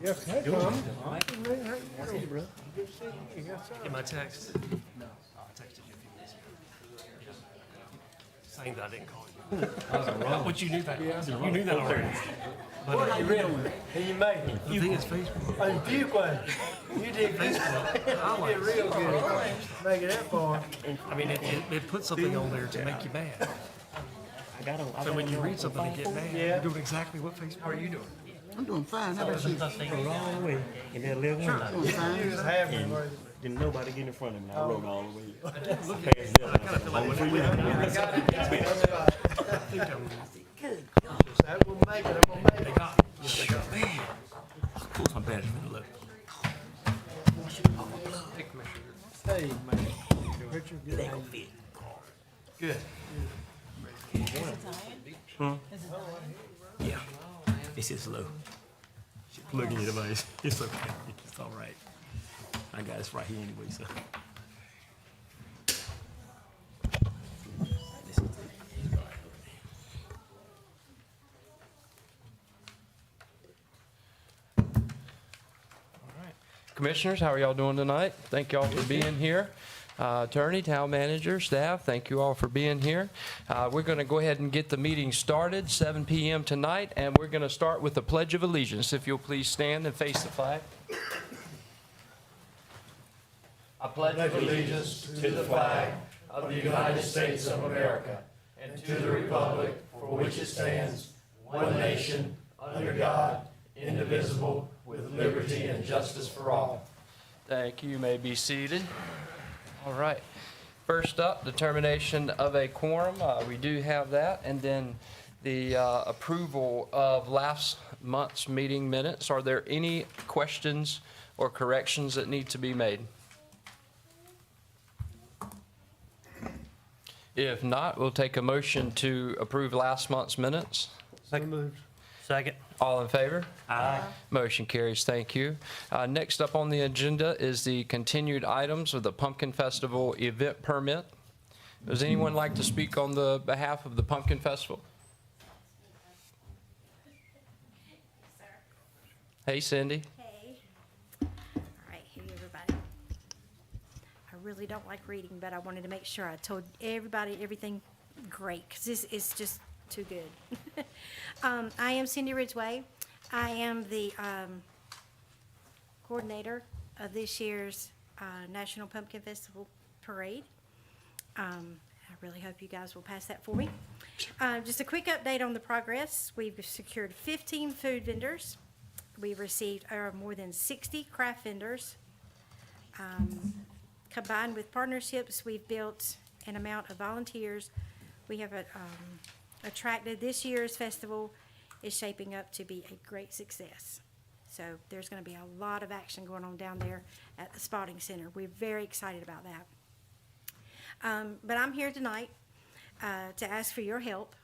Yes, hey, Tom. Get my text? No. I texted you a few minutes ago. Saying that I didn't call you. But you knew that. You knew that already. What you ready? Can you make it? The thing is Facebook. Oh, you did one. You did good. You did real good. Make it that far. I mean, it puts something on there to make you mad. So when you read something and get mad, you're doing exactly what Facebook. How are you doing? I'm doing fine. How about you? Rode all the way in that little one. Doing fine. You just have it. Worthy. Didn't nobody get in front of me. I rode all the way. I kind of feel like when you That will make it. I'm gonna make they it. got me. Man, of course I'm bad for the look. Hey, Commissioner. Hey, man. Richard, good. How you? Good. Yeah. This is low. Plug in your device. It's okay. It's all right. I got it right here anyway, so. Commissioners, how are y'all doing tonight? Thank y'all for being here. Attorney, town manager, staff, thank you all for being here. We're going to go ahead and get the meeting started, 7 p.m. tonight, and we're going to start with the Pledge of Allegiance. If you'll please stand and face the flag. I pledge allegiance to the flag of the United States of America and to the republic for which it stands, one nation, under God, indivisible, with liberty and justice for all. Thank you. You may be seated. All right. First up, determination of a quorum. We do have that. And then the approval of last month's meeting minutes. Are there any questions or corrections that need to be made? If not, we'll take a motion to approve last month's minutes. So moved. Second. All in favor? Aye. Motion carries. Thank you. Next up on the agenda is the continued items of the Pumpkin Festival event permit. Does anyone like to speak on the behalf of the Pumpkin Festival? Hey, Cindy. Hey. All right, hey, everybody. I really don't like reading, but I wanted to make sure I told everybody everything great, because this is just too good. I am Cindy Ridgway. I am the coordinator of this year's National Pumpkin Festival Parade. I really hope you guys will pass that for me. Just a quick update on the progress. We've secured 15 food vendors. We've received more than 60 craft vendors. Combined with partnerships, we've built an amount of volunteers. We have attracted. This year's festival is shaping up to be a great success. So there's going to be a lot of action going on down there at the Spotting Center. We're very excited about that. But I'm here tonight to ask for your help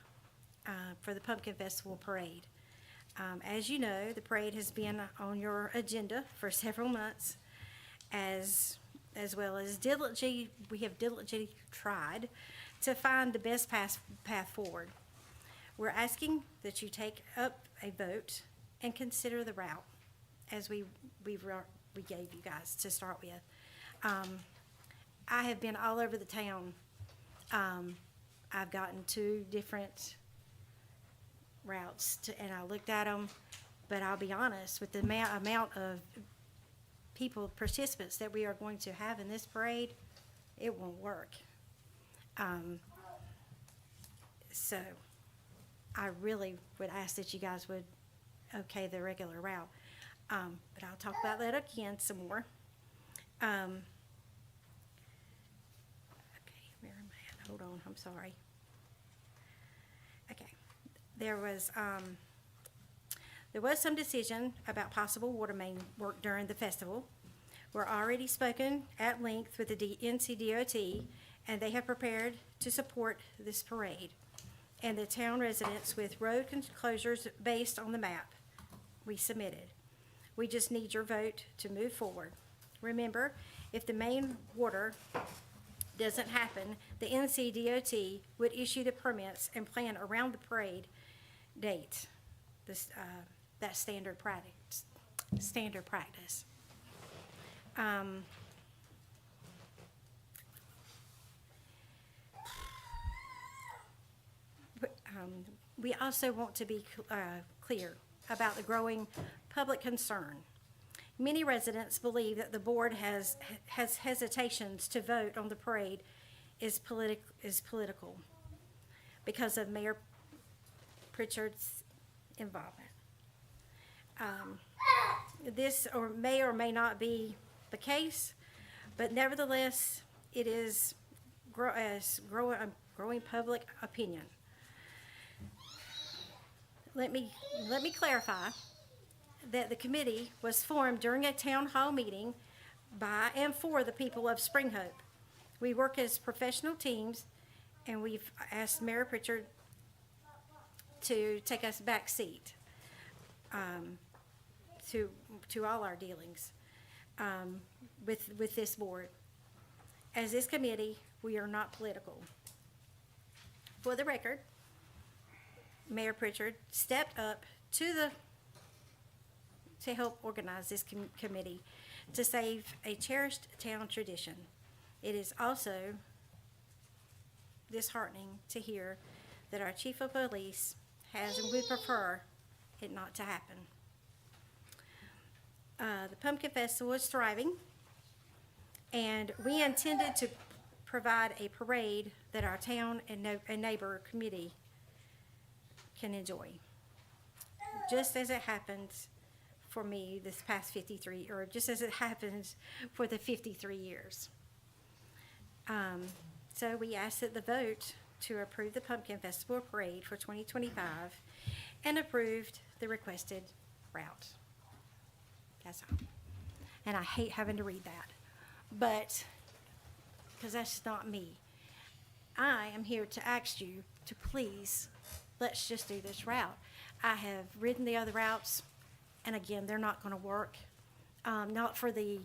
for the Pumpkin Festival Parade. As you know, the parade has been on your agenda for several months, as well as we have diligently tried to find the best path forward. We're asking that you take up a vote and consider the route as we gave you guys to start with. I have been all over the town. I've gotten 2 different routes and I looked at them, but I'll be honest, with the amount of participants that we are going to have in this parade, it won't work. So I really would ask that you guys would okay the regular route. But I'll talk about that again some more. Okay, where am I at? Hold on, I'm sorry. Okay, there was some decision about possible water main work during the festival. We're already spoken at length with the NCDOT, and they have prepared to support this parade and the town residents with road closures based on the map we submitted. We just need your vote to move forward. Remember, if the main water doesn't happen, the NCDOT would issue the permits and plan around the parade date, that standard practice. standard practice. We also want to be clear about the growing public concern. Many residents believe that the board has hesitations to vote on the parade is political because of Mayor Pritchard's involvement. This may or may not be the case, but nevertheless, it is growing public opinion. Let me clarify that the committee was formed during a town hall meeting by and for the people of Spring Hope. We work as professional teams, and we've asked Mayor Pritchard to take us back seat to all our dealings with this board. As this committee, we are not political. For the record, Mayor Pritchard stepped up to help organize this committee to save a cherished town tradition. It is also disheartening to hear that our chief of police has and would prefer it not to happen. The Pumpkin Festival is thriving, and we intended to provide a parade that our town and neighbor community can enjoy. Just as it happens for me this past 53, or just as it happens for the 53 years. So we ask that the vote to approve the Pumpkin Festival Parade for 2025 and approved the requested route. That's all. And I hate having to read that, but, because that's not me. I am here to ask you to please, let's just do this route. I have ridden the other routes, and again, they're not gonna work. Not for the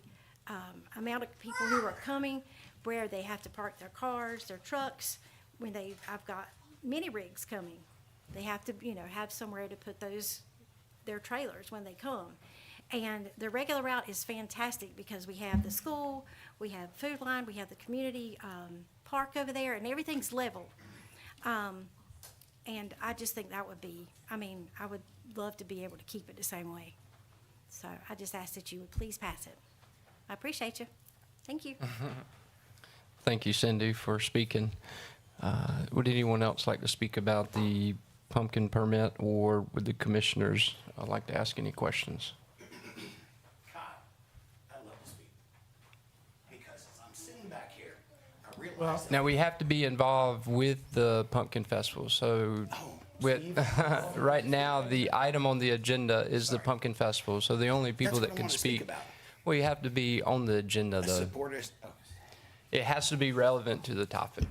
amount of people who are coming, where they have to park their cars, their trucks. I've got mini rigs coming. They have to, have somewhere to put their trailers when they come. And the regular route is fantastic because we have the school, we have Food Line, we have the community park over there, and everything's level. And I just think that would be, I would love to be able to keep it the same way. So I just ask that you would please pass it. I appreciate you. Thank you. Thank you, Cindy, for speaking. Would anyone else like to speak about the pumpkin permit, or would the commissioners like to ask any questions? I'd love to speak, because as I'm sitting back here, I realize that, Now, we have to be involved with the Pumpkin Festival, so right now, the item on the agenda is the Pumpkin Festival, so the only people that's what that I can want to speak speak. about. Well, you have to be on the agenda, A though. supporter, It has to be relevant to the topic.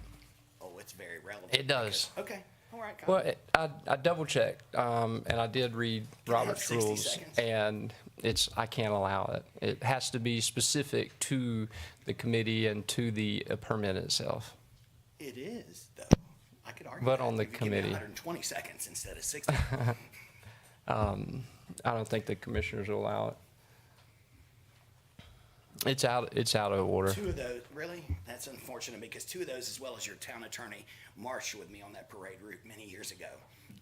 oh, it's very relevant. It does. because- Okay, all right, Kyle. Well, I double checked, and I did read Can I have Robert's 60 rules, seconds? and I can't allow it. It has to be specific to the committee and to the permit itself. It is, though. I could argue But that on the if you give me committee. 120 seconds instead of 60. I don't think the commissioners will allow it. It's out of order. Two of those, really? That's unfortunate, because two of those, as well as your town attorney, marched with me on that parade route many years ago.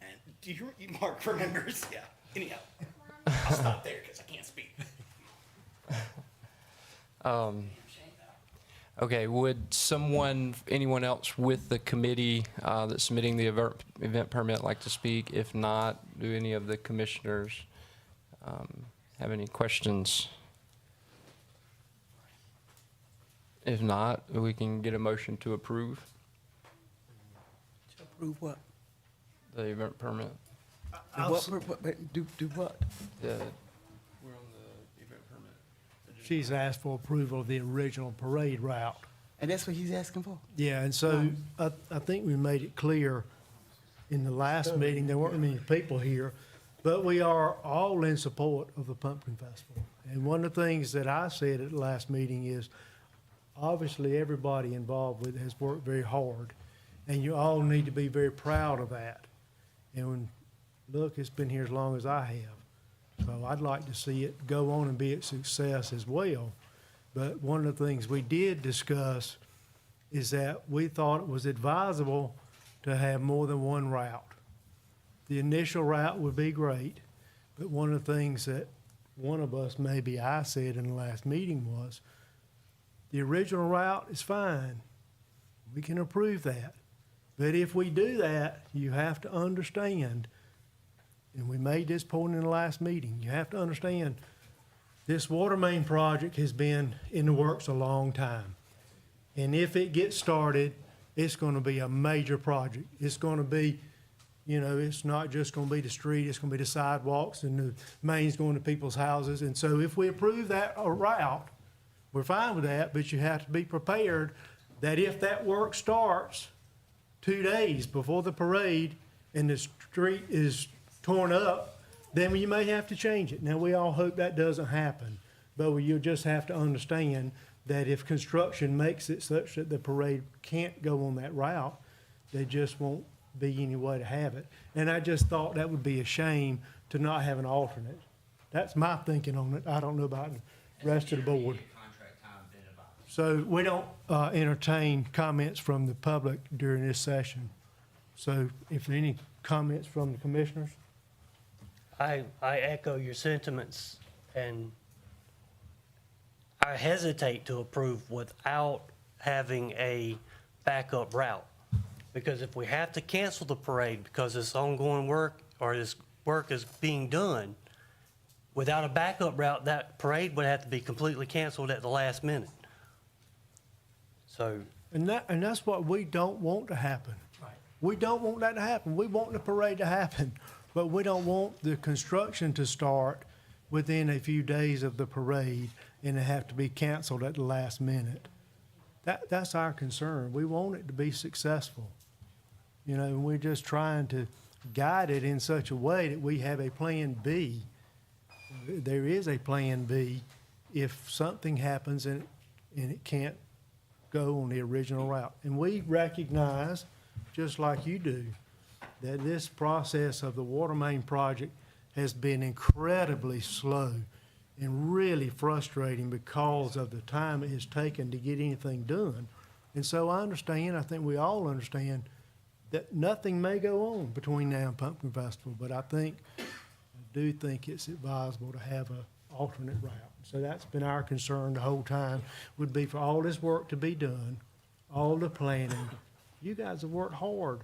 And do you Mark remembers? Yeah. Anyhow, I'll stop there because I can't speak. Okay, would anyone else with the committee that's submitting the event permit like to speak? If not, do any of the commissioners have any questions? If not, we can get a motion to approve Approve what? the event permit. Do what? We're on the event permit. She's asked for approval of the original parade route. And that's what he's asking for? Yeah, and so I think we made it clear in the last meeting, there weren't many people here, but we are all in support of the Pumpkin Festival. And one of the things that I said at the last meeting is, obviously, everybody involved with it has worked very hard, and you all need to be very proud of that. And look, it's been here as long as I have. So I'd like to see it go on and be a success as well. But one of the things we did discuss is that we thought it was advisable to have more than one route. The initial route would be great, but one of the things that one of us, maybe I said in the last meeting was, the original route is fine. We can approve that. But if we do that, you have to understand, and we made this point in the last meeting, you have to understand this water main project has been in the works a long time. And if it gets started, it's gonna be a major project. It's gonna be, you know, it's not just gonna be the street, it's gonna be the sidewalks and the mains going to people's houses. And so if we approve that route, we're fine with that, but you have to be prepared that if that work starts 2 days before the parade and the street is torn up, then you may have to change it. Now, we all hope that doesn't happen, but you'll just have to understand that if construction makes it such that the parade can't go on that route, there just won't be any way to have it. And I just thought that would be a shame to not have an alternate. That's my thinking on it. I don't know about the rest of the board. So we don't entertain comments from the public during this session. So if there are any comments from the commissioners? I echo your sentiments, and I hesitate to approve without having a backup route. Because if we have to cancel the parade because this ongoing work or this work is being done, without a backup route, that parade would have to be completely canceled at the last minute. So, And that's what we don't want to happen. Right. We don't want that to happen. We want the parade to happen, but we don't want the construction to start within a few days of the parade and it have to be canceled at the last minute. That's our concern. We want it to be successful. You know, and we're just trying to guide it in such a way that we have a plan B. There is a plan B if something happens and it can't go on the original route. And we recognize, just like you do, that this process of the water main project has been incredibly slow and really frustrating because of the time it has taken to get anything done. And so I understand, I think we all understand, that nothing may go on between now and Pumpkin Festival, but I do think it's advisable to have an alternate route. So that's been our concern the whole time, would be for all this work to be done, all the planning. You guys have worked hard,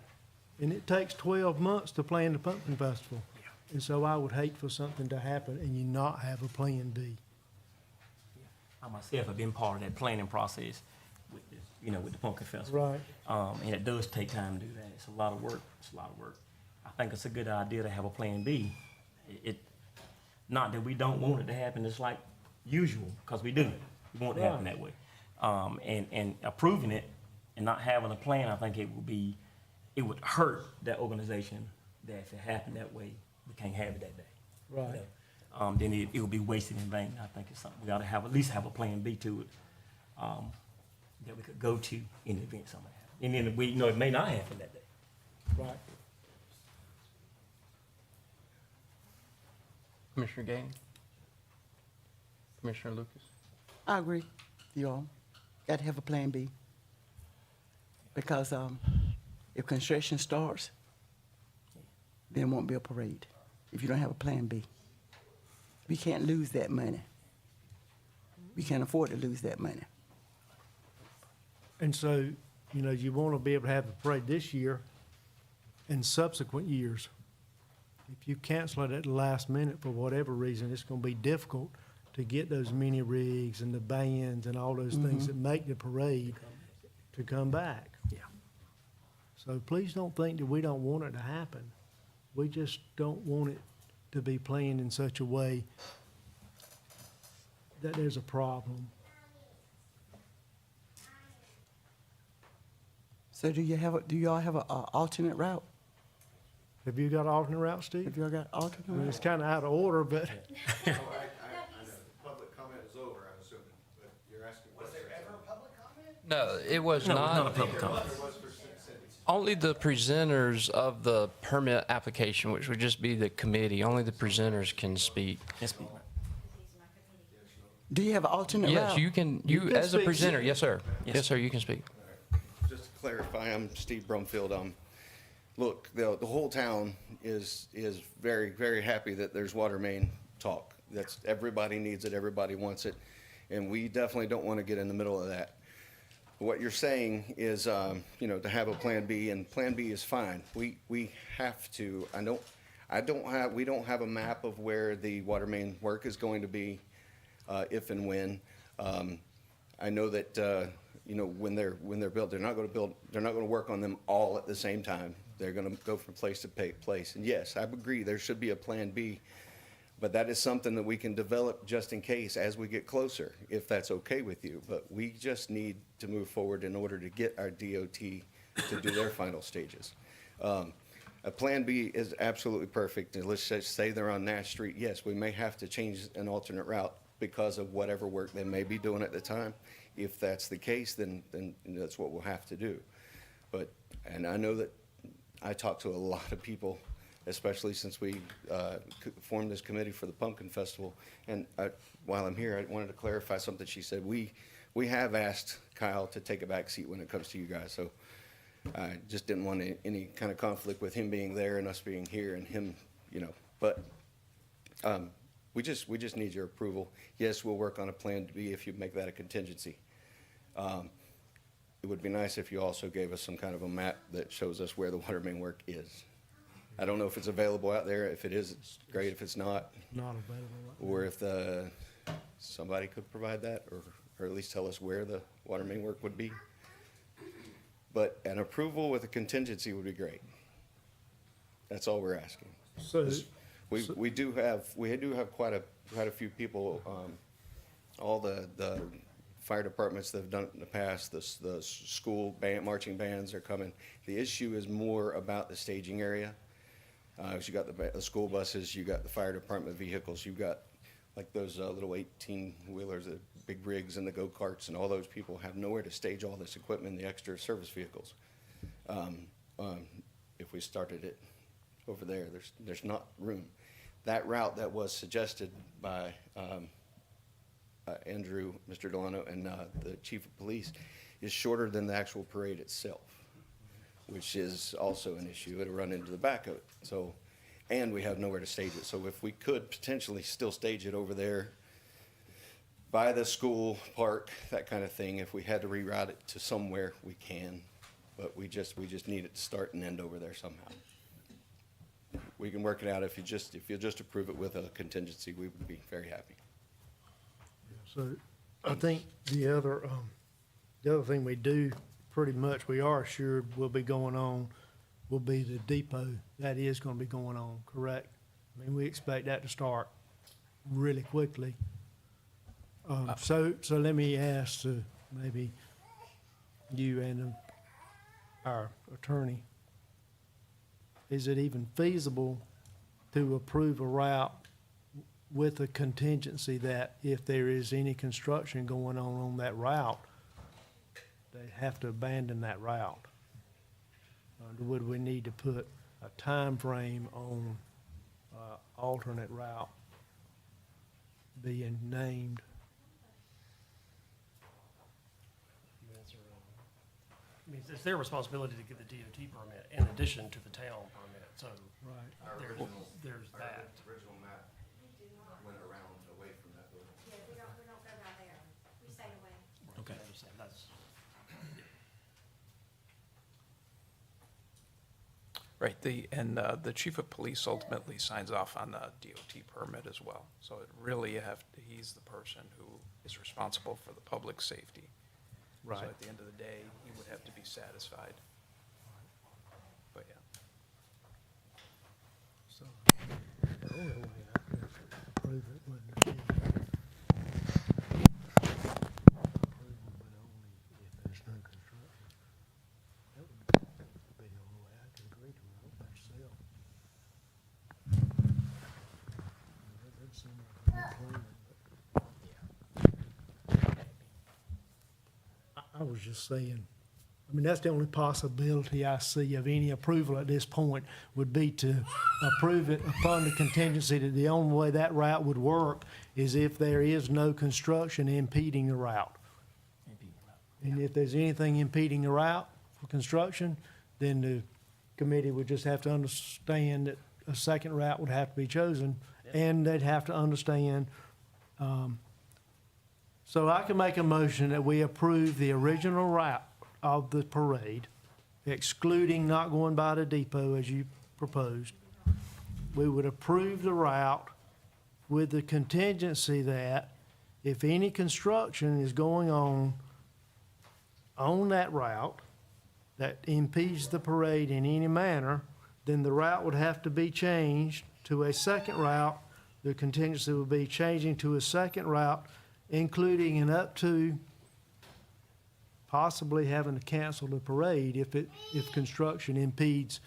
and it takes 12 months to plan the Pumpkin Festival. And so I would hate for something to happen and you not have a plan B. I myself have been part of that planning process with this, you know, with the Pumpkin Festival. Right. And it does take time to do that. It's a lot of work. It's a lot of work. I think it's a good idea to have a plan B. Not that we don't want it to happen, it's like usual, because we do. We want it to happen that way. And approving it and not having a plan, I think it would hurt that organization that if it happened that way, we can't have it that day. Right. You know? Then it would be wasted in vain. I think it's something we ought to have, at least have a plan B to it, that we could go to in the event something happens. And then we, you know, it may not happen that day. Right. Commissioner Gaines? Commissioner Lucas? I agree, you all. Got to have a plan B. Because if construction starts, there won't be a parade if you don't have a plan B. We can't lose that money. We can't afford to lose that money. And so, you know, you want to be able to have the parade this year and subsequent years. If you cancel it at the last minute for whatever reason, it's going to be difficult to get those mini rigs and the bands and all those things that make the parade to come back. Yeah. So please don't think that we don't want it to happen. We just don't want it to be planned in such a way that there's a problem. So do y'all have an alternate route? Have you got an alternate route, Steve? Have y'all got alternate I mean, route? it's kind of out of order, but I know. Public comment is over, I'm assuming, but you're asking. Was there ever a public comment? No, it was No, not a not. public comment. There was for Cindy. Only the presenters of the permit application, which would just be the committee, only the presenters can speak. Yes, speak. Do you have an alternate Yes, route? you can, can as a speak. presenter, yes, sir. Yes, sir, you can speak. Just to clarify, I'm Steve Brumfield. Look, the whole town is very, very happy that there's water main talk. That's, everybody needs it, everybody wants it, and we definitely don't want to get in the middle of that. What you're saying is, you know, to have a Plan B, and Plan B is fine. We have to, we don't have a map of where the water main work is going to be, if and when. I know that, you know, when they're built, they're not gonna work on them all at the same time. They're gonna go from place to place. And yes, I agree, there should be a Plan B, but that is something that we can develop just in case as we get closer, if that's okay with you. But we just need to move forward in order to get our DOT to do their final stages. A Plan B is absolutely perfect. And let's just say they're on Nash Street. Yes, we may have to change an alternate route because of whatever work they may be doing at the time. If that's the case, then that's what we'll have to do. But, and I know that I talked to a lot of people, especially since we formed this committee for the Pumpkin Festival. And while I'm here, I wanted to clarify something she said. We have asked Kyle to take a back seat when it comes to you guys. So I just didn't want any kind of conflict with him being there and us being here and him, you know. But we just need your approval. Yes, we'll work on a Plan B if you make that a contingency. It would be nice if you also gave us some kind of a map that shows us where the water main work is. I don't know if it's available out there. If it is, it's great. If it's not, Not available. or if somebody could provide that, or at least tell us where the water main work would be. But an approval with a contingency would be great. That's all we're asking. So, We do have quite a few people, all the fire departments that have done it in the past, the school band, marching bands are coming. The issue is more about the staging area. 'Cause you got the school buses, you got the fire department vehicles, you've got like those little 18-wheelers, the big rigs and the go-karts, and all those people have nowhere to stage all this equipment, the extra service vehicles. If we started it over there, there's not room. That route that was suggested by Andrew, Mr. Delano, and the chief of police is shorter than the actual parade itself, which is also an issue. It'll run into the back of it. So, and we have nowhere to stage it. So if we could potentially still stage it over there by the school park, that kind of thing, if we had to reroute it to somewhere, we can. But we just need it to start and end over there somehow. We can work it out. If you'll just approve it with a contingency, we would be very happy. so I think the other thing we do, pretty much, we are assured will be going on, will be the depot. That is gonna be going on, correct? I mean, we expect that to start really quickly. So let me ask maybe you and our attorney, is it even feasible to approve a route with a contingency that if there is any construction going on that route, they have to abandon that route? Would we need to put a time frame on alternate route being named? I mean, it's their responsibility to get the DOT permit in addition to the town permit, so Right. there's that. Original map went around away from that building. Yeah, we don't go down there. We stay away. Okay. I understand, that's, Right, the chief of police ultimately signs off on the DOT permit as well. So it really he's the person who is responsible for the public safety. Right. So at the end of the day, he would have to be satisfied. But yeah. So, the only way I could approve it would be approval, but only if there's no construction. That would be the only way I could agree to it myself. That seemed like a good plan, but I was just saying, I mean, that's the only possibility I see of any approval at this point, would be to approve it upon the contingency that the only way that route would work is if there is no construction impeding the route. And if there's anything impeding the route for construction, then the committee would just have to understand that a second route would have to be chosen, and they'd have to understand. So I can make a motion that we approve the original route of the parade, excluding not going by the depot as you proposed. We would approve the route with the contingency that if any construction is going on that route that impedes the parade in any manner, then the route would have to be changed to a second route. The contingency would be changing to a second route, including and up to possibly having to cancel the parade if construction impedes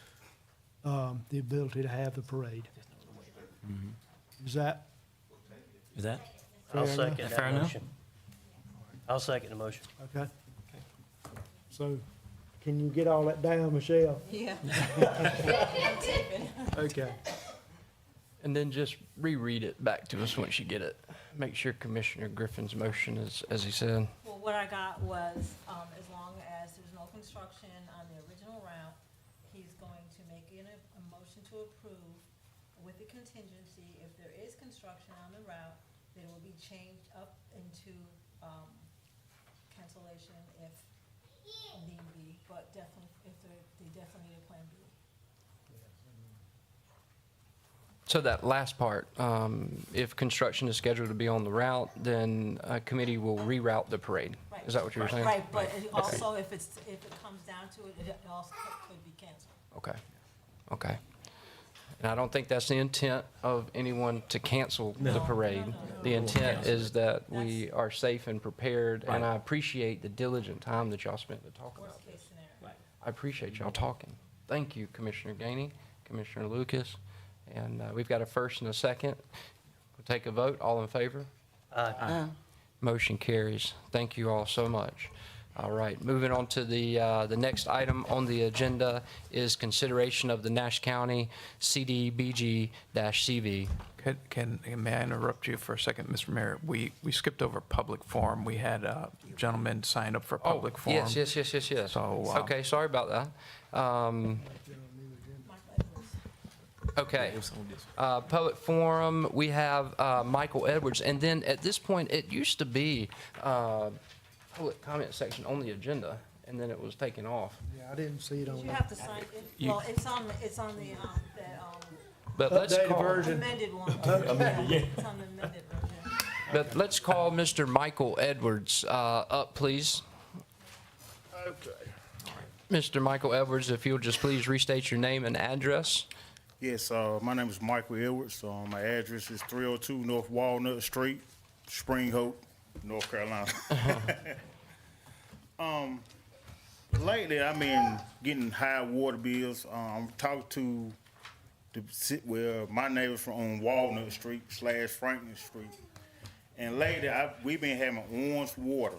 the ability to have the parade. Is that Is that? fair I'll enough? second Fair that enough. motion. I'll second the motion. Okay. So, can you get all that down, Michelle? Yeah. Okay. And then just reread it back to us once you get it. Make sure Commissioner Griffin's motion is, as he said. Well, what I got was, as long as there's no construction on the original route, he's going to make a motion to approve with the contingency, if there is construction on the route, then it will be changed up into, cancellation if need be, but definitely, they definitely need a plan B. So that last part, if construction is scheduled to be on the route, then a committee will reroute the parade. Right. Is that what you were saying? Right, but it also, if it comes down to it, it also could be canceled. Okay, okay. And I don't think that's the intent of anyone to cancel the parade. The intent is that we are safe and prepared, and I appreciate the diligent time that y'all spent to talk about Worst this. case scenario. I appreciate y'all talking. Thank you, Commissioner Gainey, Commissioner Lucas, and we've got a first and a second. We'll take a vote. All in favor? Motion carries. Thank you all so much. All right, moving on to the next item on the agenda is consideration of the Nash County CDBG-CV. May I interrupt you for a second, Mr. Mayor? We skipped over public forum. We had a gentleman sign up for public forum. Yes. So, Okay, sorry about that. Okay. Public forum, we have Michael Edwards, and then at this point, it used to be public comment section on the agenda, and then it was taken off. Yeah, I didn't see it on You that. have to sign it, well, it's on the, that, But let's Updated call, version. amended one. It's on the amended version. but let's call Mr. Michael Edwards up, please. Okay. Mr. Michael Edwards, if you'll just please restate your name and address. Yes, my name is Michael Edwards. My address is 302 North Walnut Street, Spring Hope, North Carolina. Lately, I've been getting high water bills. I'm talking to my neighbors from on Walnut Street / Franklin Street. And lately, we've been having orange water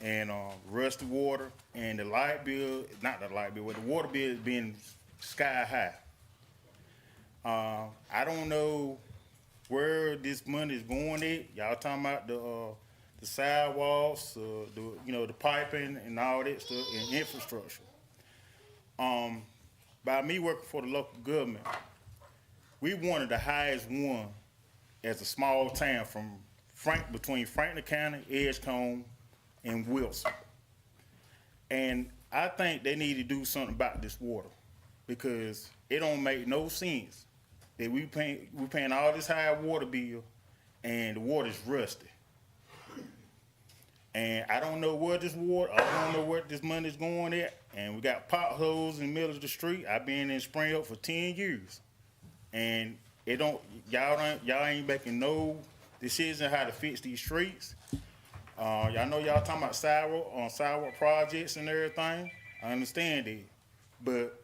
and rusty water, and the light bill, not the light bill, but the water bill has been sky high. I don't know where this money is going at. Y'all talking about the sidewalks, the piping and all that stuff and infrastructure. By me working for the local government, we wanted the highest one as a small town between Franklin County, Edgecombe, and Wilson. And I think they need to do something about this water because it don't make no sense that we paying all this high water bill and the water's rusty. And I don't know where this money's going at. And we got potholes in the middle of the street. I've been in Spring Oak for 10 years. And y'all ain't making no decision how to fix these streets. Y'all know y'all talking about sidewalk projects and everything. I understand it. But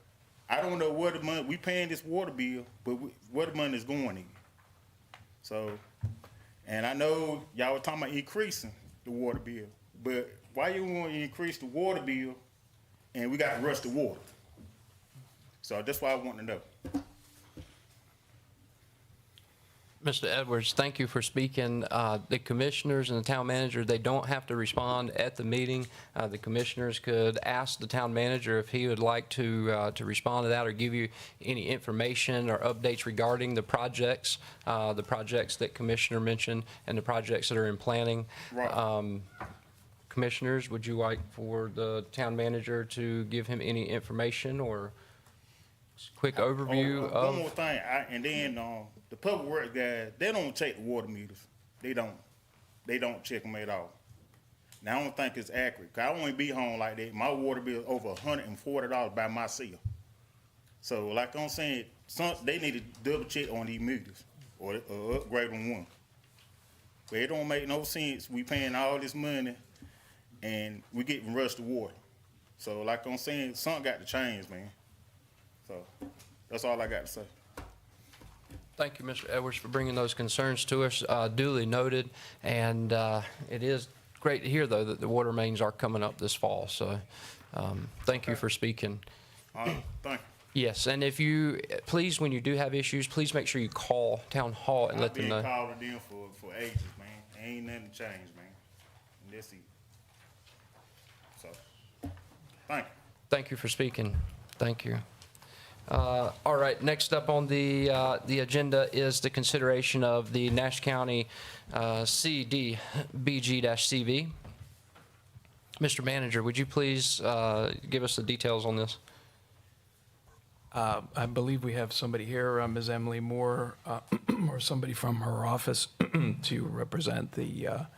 I don't know where the money, we paying this water bill, but where the money is going in. So, and I know y'all were talking about increasing the water bill, but why you want to increase the water bill and we got rusty water. So that's why I want to know. Mr. Edwards, thank you for speaking. The commissioners and the town manager, they don't have to respond at the meeting. The commissioners could ask the town manager if he would like to respond to that or give you any information or updates regarding the projects that Commissioner mentioned and the projects that are in planning. Right. Commissioners, would you like for the town manager to give him any information or quick overview One of? more thing, and then the public works guys, they don't check the water meters. They don't check them at all. Now I don't think it's accurate. 'Cause I won't be home like that. My water bill is over $140 by myself. So like I'm saying, they need to double check on these meters or upgrade on one. But it don't make no sense. We paying all this money and we getting rusty water. So like I'm saying, something got to change, man. So that's all I got to say. Thank you, Mr. Edwards, for bringing those concerns to us, duly noted. And it is great to hear, though, that the water mains are coming up this fall. So thank you for speaking. All right, thank you. Yes, and if you, please, when you do have issues, please make sure you call Town Hall and let them know. I've been calling them for ages, man. Ain't nothing changed, man. And that's it. So, thank you. Thank you for speaking. Thank you. All right, next up on the agenda is the consideration of the Nash County CDBG-CV. Mr. Manager, would you please give us the details on this? I believe we have somebody here, Ms. Emily Moore, or somebody from her office to represent the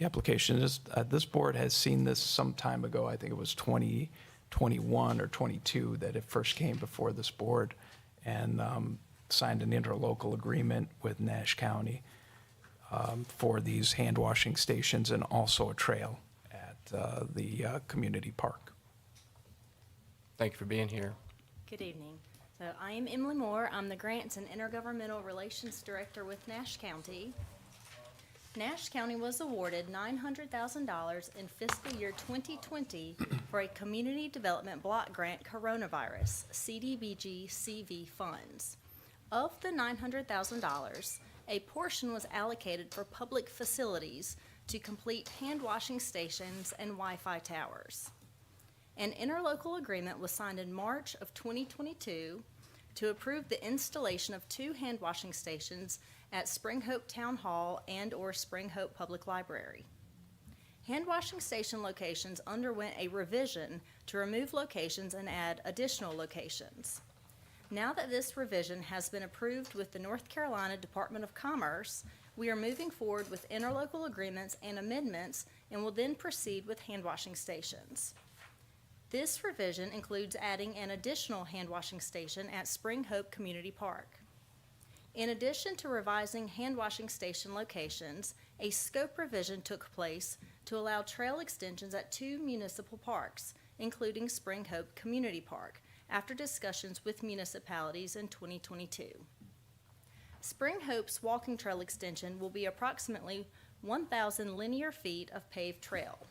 application. This board has seen this some time ago. I think it was 2021 or 22 that it first came before this board and signed an interlocal agreement with Nash County for these hand washing stations and also a trail at the community park. Thank you for being here. Good evening. So I am Emily Moore. I'm the Grants and Intergovernmental Relations Director with Nash County. Nash County was awarded $900,000 in fiscal year 2020 for a Community Development Block Grant Coronavirus, CDBG-CV funds. Of the $900,000, a portion was allocated for public facilities to complete hand washing stations and Wi-Fi towers. An interlocal agreement was signed in March of 2022 to approve the installation of 2 hand washing stations at Spring Hope Town Hall and/or Spring Hope Public Library. Hand washing station locations underwent a revision to remove locations and add additional locations. Now that this revision has been approved with the North Carolina Department of Commerce, we are moving forward with interlocal agreements and amendments and will then proceed with hand washing stations. This revision includes adding an additional hand washing station at Spring Hope Community Park. In addition to revising hand washing station locations, a scope revision took place to allow trail extensions at 2 municipal parks, including Spring Hope Community Park, after discussions with municipalities in 2022. Spring Hope's walking trail extension will be approximately 1,000 linear feet of paved trail.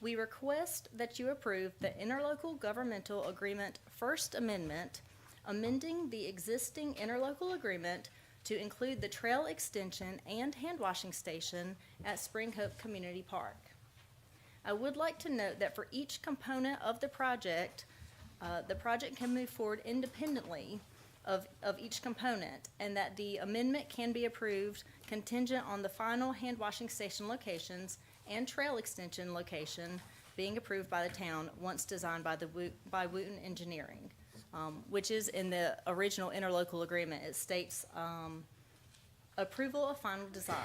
We request that you approve the Interlocal Governmental Agreement First Amendment, amending the existing interlocal agreement to include the trail extension and hand washing station at Spring Hope Community Park. I would like to note that for each component of the project can move forward independently of each component, and that the amendment can be approved contingent on the final hand washing station locations and trail extension location being approved by the town once designed by Wooten Engineering, which is in the original interlocal agreement. It states approval of final design.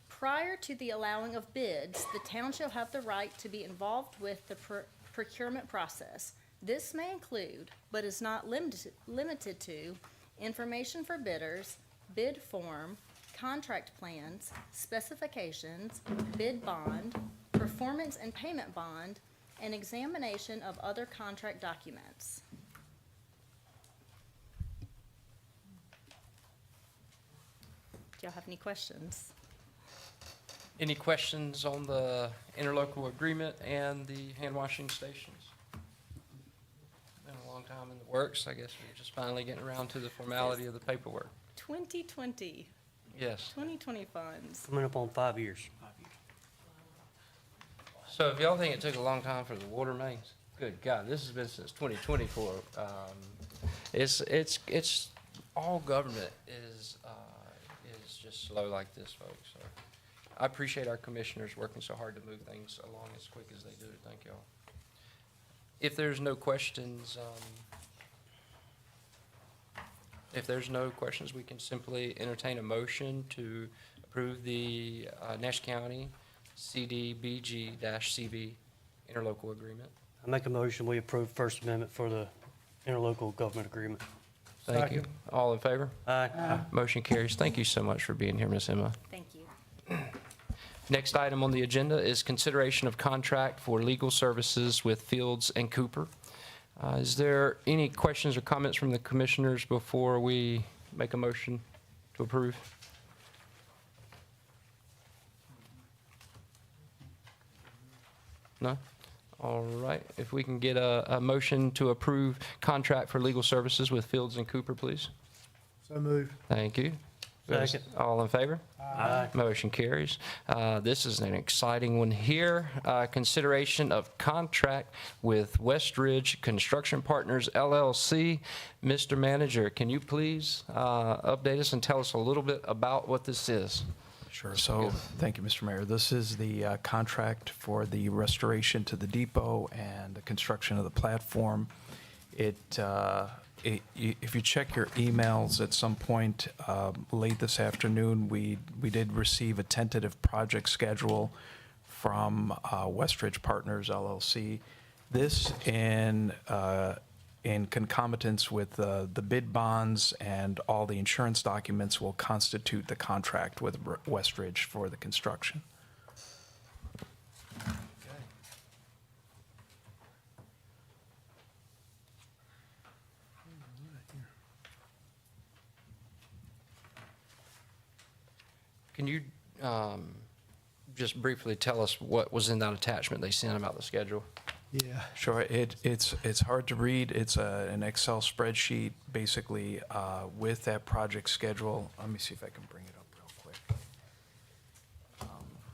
Prior to the allowing of bids, the town shall have the right to be involved with the procurement process. This may include, but is not limited to, information for bidders, bid form, contract plans, specifications, bid bond, performance and payment bond, and examination of other contract documents. Do y'all have any questions? Any questions on the interlocal agreement and the hand washing stations? time in the works. I guess we're just finally getting around to the formality of the paperwork. 2020, Yes. 2020 funds. Coming up on 5 years. So if y'all think it took a long time for the water mains, good God, this has been since 2024. It's, all government is just slow like this, folks. So I appreciate our commissioners working so hard to move things along as quick as they do. Thank y'all. If there's no questions, we can simply entertain a motion to approve the Nash County CDBG-CB interlocal agreement. I make a motion, we approve First Amendment for the interlocal government agreement. Thank you. All in favor? Aye. Motion carries. Thank you so much for being here, Ms. Emma. Thank you. Next item on the agenda is consideration of contract for legal services with Fields and Cooper. Is there any questions or comments from the commissioners before we make a motion to approve? No? All right. If we can get a motion to approve contract for legal services with Fields and Cooper, please. So moved. Thank you. Second. All in favor? Aye. Motion carries. This is an exciting one here. Consideration of contract with Westridge Construction Partners LLC. Mr. Manager, can you please update us and tell us a little bit about what this is? Sure. So, thank you, Mr. Mayor. This is the contract for the restoration to the depot and the construction of the platform. If you check your emails at some point late this afternoon, we did receive a tentative project schedule from Westridge Partners LLC. This in concomitance with the bid bonds and all the insurance documents will constitute the contract with Westridge for the construction. Can you just briefly tell us what was in that attachment they sent about the schedule? Yeah. Sure. It's hard to read. It's an Excel spreadsheet, basically, with that project schedule. Let me see if I can bring it up real quick.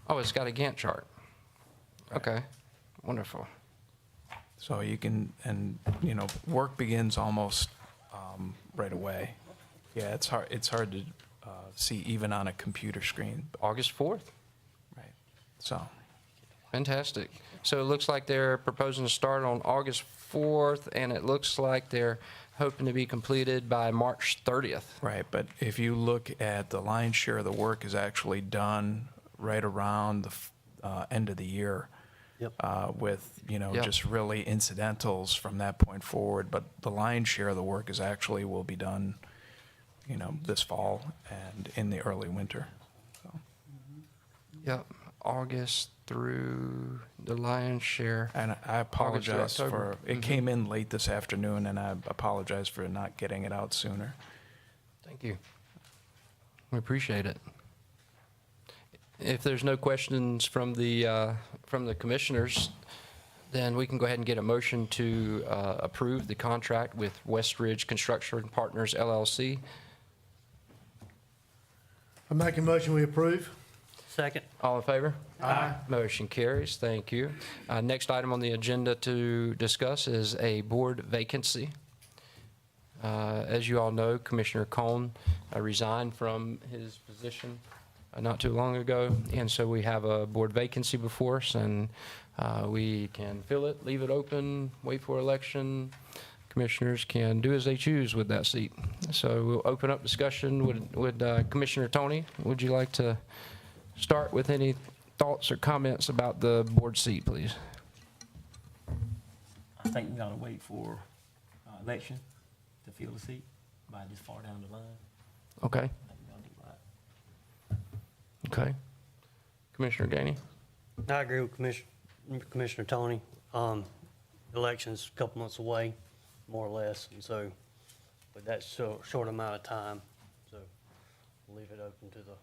Oh, it's got a Gantt chart. Okay, wonderful. So you can, and, you know, work begins almost right away. Yeah, it's hard to see even on a computer screen. August 4th? Right. So, Fantastic. So it looks like they're proposing to start on August 4th, and it looks like they're hoping to be completed by March 30th. right, but if you look at the lion's share of the work is actually done right around the end of the year. Yep. With, you know, Yep. just really incidentals from that point forward. But the lion's share of the work is actually will be done, you know, this fall and in the early winter. So, Yep, August through the lion's share. and I apologize October. for, it came in late this afternoon, and I apologize for not getting it out sooner. Thank you. We appreciate it. If there's no questions from the commissioners, then we can go ahead and get a motion to approve the contract with Westridge Construction Partners LLC. I make a motion, we approve. Second. All in favor? Aye. Motion carries. Thank you. Next item on the agenda to discuss is a board vacancy. As you all know, Commissioner Cohn resigned from his position not too long ago, and so we have a board vacancy before us, and we can fill it, leave it open, wait for election. Commissioners can do as they choose with that seat. So we'll open up discussion. Would Commissioner Tony, would you like to start with any thoughts or comments about the board seat, please? I think we gotta wait for election to fill the seat by this far down the line. Okay, I think we gotta do that. okay. Commissioner Gainey? I agree with Commissioner Tony. Election's a couple months away, more or less, and so, but that's so short amount of time, so we'll leave it open to the.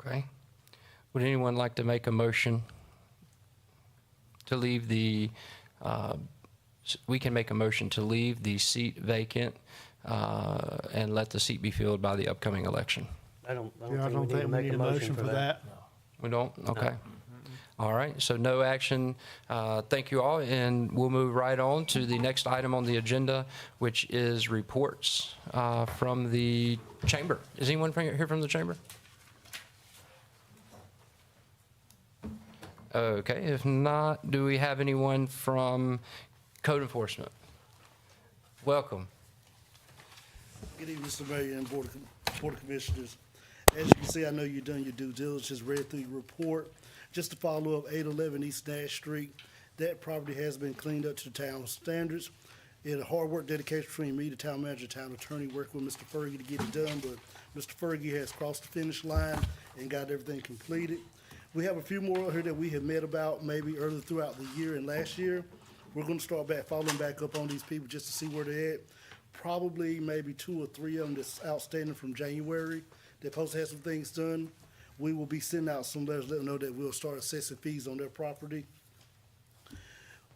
Okay. Would anyone like to make a motion to leave the we can make a motion to leave the seat vacant and let the seat be filled by the upcoming election. I don't Yeah, I don't think we need a motion for that. We don't? Okay. All right, so no action. Thank you all, and we'll move right on to the next item on the agenda, which is reports from the chamber. Is anyone here from the chamber? Okay, if not, do we have anyone from code enforcement? Welcome. Good evening, Mr. Mayor and Board of Commissioners. As you can see, I know you've done your due diligence, read through your report. Just to follow up, 811 East Nash Street, that property has been cleaned up to the town standards. It had a hard work dedication between me, the town manager, town attorney, working with Mr. Fergie to get it done, but Mr. Fergie has crossed the finish line and got everything completed. We have a few more out here that we have met about maybe earlier throughout the year and last year. We're gonna start back, following back up on these people just to see where they're at. Probably maybe 2 or 3 of them that's outstanding from January. They're supposed to have some things done. We will be sending out some letters, letting them know that we'll start assessing fees on their property.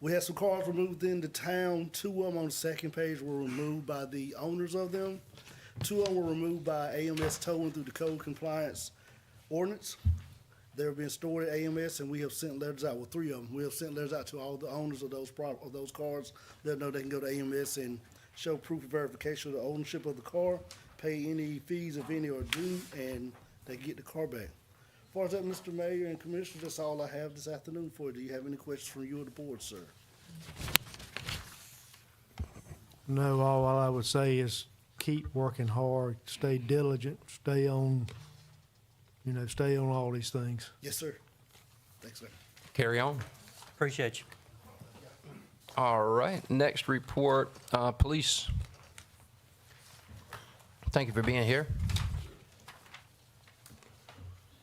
We had some cars removed in the town. 2 of them on the second page were removed by the owners of them. 2 of them were removed by AMS towing through the code compliance ordinance. They're being stored at AMS, and we have sent letters out, 3 of them. We have sent letters out to all the owners of those cars, let them know they can go to AMS and show proof of verification of the ownership of the car, pay any fees, if any, are due, and they get the car back. As far as that, Mr. Mayor and Commissioner, that's all I have this afternoon for you. Do you have any questions from you or the board, sir? No, all I would say is keep working hard, stay diligent, stay on all these things. Yes, sir. Thanks, sir. Carry on. Appreciate you. All right, next report, police. Thank you for being here.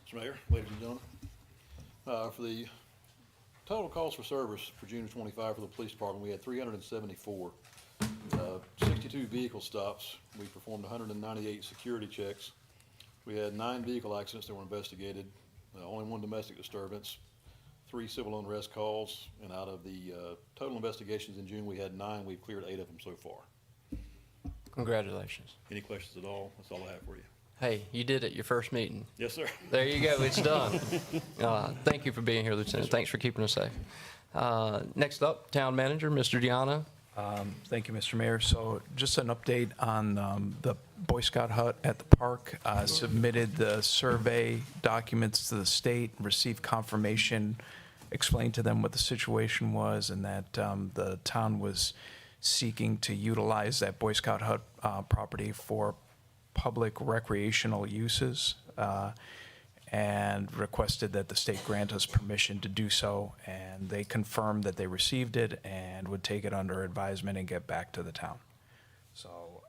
Mr. Mayor, ladies and gentlemen, for the total calls for service for June 25 for the police department, we had 374, 62 vehicle stops. We performed 198 security checks. We had 9 vehicle accidents that were investigated, only 1 domestic disturbance, 3 civil unrest calls, and out of the total investigations in June, we had 9. We've cleared 8 of them so far. Congratulations. Any questions at all? That's all I have for you. Hey, you did it, your first meeting. Yes, sir. There you go, it's done. Thank you for being here, Lieutenant. Thanks for keeping us safe. Next up, Town Manager, Mr. Diana. Thank you, Mr. Mayor. So just an update on the Boy Scout hut at the park. Submitted the survey documents to the state, received confirmation, explained to them what the situation was, and that the town was seeking to utilize that Boy Scout hut property for public recreational uses, and requested that the state grant us permission to do so, and they confirmed that they received it and would take it under advisement and get back to the town. So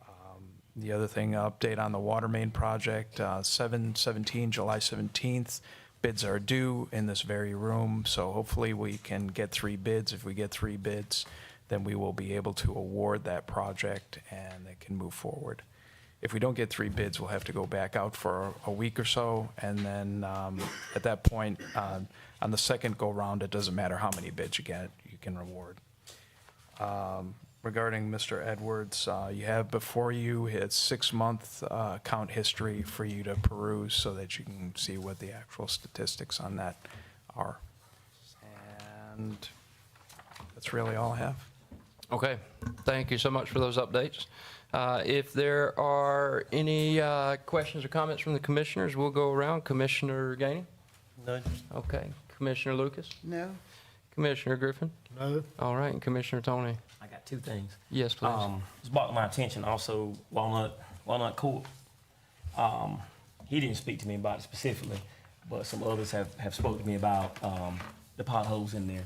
the other thing, update on the water main project, July 17th, bids are due in this very room, so hopefully we can get 3 bids. If we get 3 bids, then we will be able to award that project and it can move forward. If we don't get 3 bids, we'll have to go back out for a week or so, and then at that point, on the second go-round, it doesn't matter how many bids you get, you can award. Regarding Mr. Edwards, you have before you his 6-month account history for you to peruse so that you can see what the actual statistics on that are. And that's really all I have. Okay, thank you so much for those updates. If there are any questions or comments from the commissioners, we'll go around. Commissioner Gainey? None. Okay. Commissioner Lucas? No? Commissioner Griffin? No. All right, and Commissioner Tony? I got 2 things. Yes, please. It's brought to my attention also Walnut Court. He didn't speak to me about it specifically, but some others have spoke to me about the potholes in there.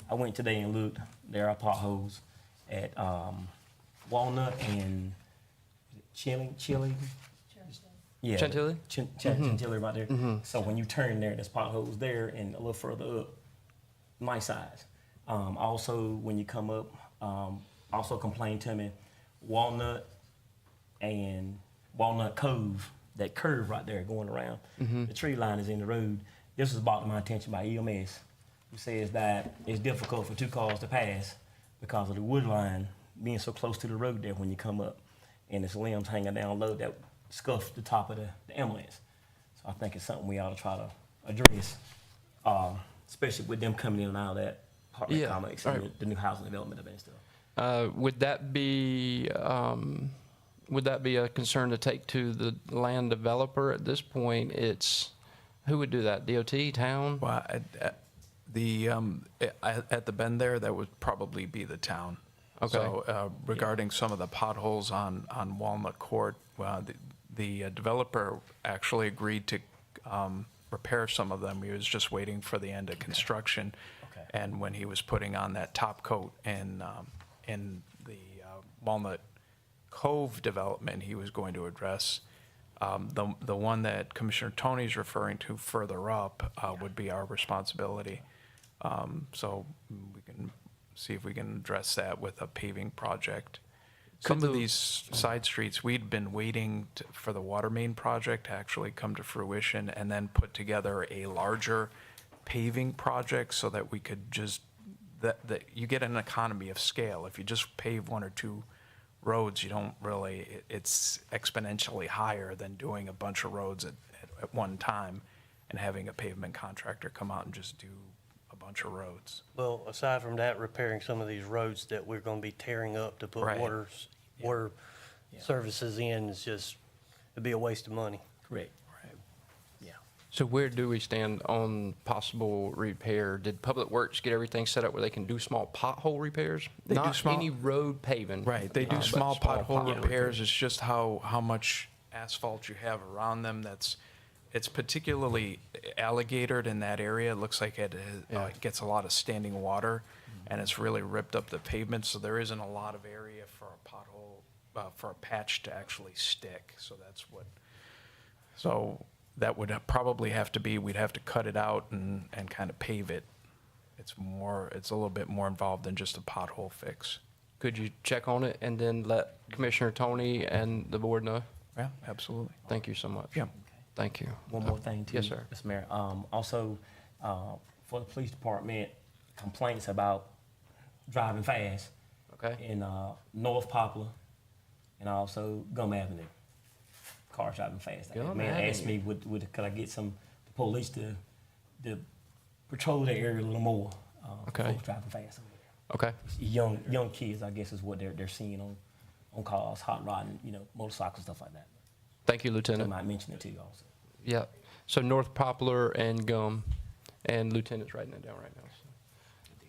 I went today and looked. There are potholes at Walnut and Chili. Yeah, Chantilly? Chantilly right there. So when you turn there, there's potholes there and a little further up, my size. Also, when you come up, also complained to me, Walnut and Walnut Cove, that curve right there going around, the tree line is in the road. This was brought to my attention by EMS, who says that it's difficult for 2 cars to pass because of the wood line being so close to the road there when you come up, and its limbs hanging down low that scuff the top of the ambulance. So I think it's something we ought to try to address, especially with them coming in and out of that apartment Yeah, complex right. and the new housing development and stuff. Would that be a concern to take to the land developer at this point? Who would do that? DOT, town? Well, at the bend there, that would probably be the town. Okay. So regarding some of the potholes on Walnut Court, the developer actually agreed to repair some of them. He was just waiting for the end of construction. Okay. And when he was putting on that top coat in the Walnut Cove development, he was going to address the one that Commissioner Tony's referring to further up would be our responsibility. So we can see if we can address that with a paving project. Some of these side streets, we'd been waiting for the water main project to actually come to fruition and then put together a larger paving project so that we could just, that you get an economy of scale. If you just pave one or two roads, you don't really, it's exponentially higher than doing a bunch of roads at one time and having a pavement contractor come out and just do a bunch of roads. Well, aside from that, repairing some of these roads that we're gonna be tearing up to put Right. water services in is just, it'd be a waste of money. Correct. So where do we stand on possible repair? Did Public Works get everything set up where they can do small pothole repairs? They do Not small- any road paving. Right, they do but small pothole pothole repairs, it's just how much asphalt you have around them, it's particularly alligatored in that area, it looks like it gets a lot of standing water, and it's really ripped up the pavement, so there isn't a lot of area for a pothole, for a patch to actually stick, so that would probably have to be, we'd have to cut it out and kind of pave it. It's a little bit more involved than just a pothole fix. Could you check on it and then let Commissioner Tony and the board know? Yeah, absolutely. Thank you so much. Yeah. Thank you. One more thing too. Yes, sir. Mr. Mayor, also, for the police department, complaints about driving fast Okay. in, North Poplar and also Gum Avenue. Cars driving fast. Gum Man asked Avenue. me, could I get the police to patrol that area a little more? Okay. Folks driving fast over there. Okay. Young kids, I guess, is what they're seeing on cars, hot rodding, motorcycles, stuff like that. Thank you, I Lieutenant. might mention it to you also. Yeah. So North Poplar and Gum, and Lieutenant's writing it down right now. So.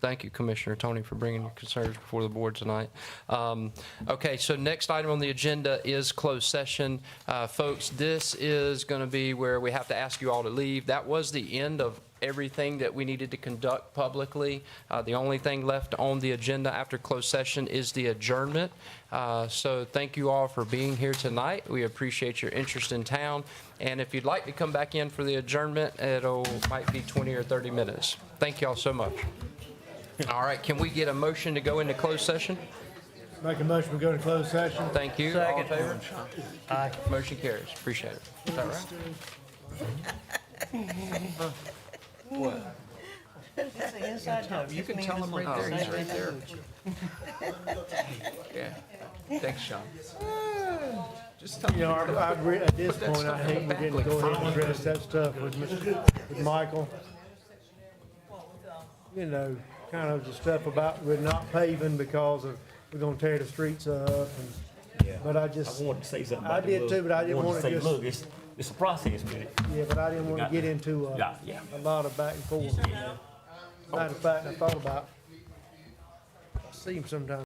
Thank you, Commissioner Tony, for bringing your concerns before the board tonight. Okay, so next item on the agenda is closed session. Folks, this is going to be where we have to ask you all to leave. That was the end of everything that we needed to conduct publicly. The only thing left on the agenda after closed session is the adjournment. So thank you all for being here tonight. We appreciate your interest in town. And if you'd like to come back in for the adjournment, might be 20 or 30 minutes. Thank you all so much. All right, can we get a motion to go into closed session? Make a motion, we go to closed session. Thank you. All in favor? Aye. Motion carries. Appreciate it. Is that right? What? It's an inside job. You can tell him right there, he's right there. Yeah, thanks, Sean. Just tell him. At this point, I hate we didn't go ahead and address that stuff with Michael. Kind of the stuff about we're not paving because we're gonna tear the streets up and, but I just. I wanted to say something I about the did look. too, but I didn't wanted wanna say, just. look, it's a process with it. Yeah, but I didn't wanna get into Yeah. a lot of back and forth. Matter of fact, I thought about, I see him sometimes.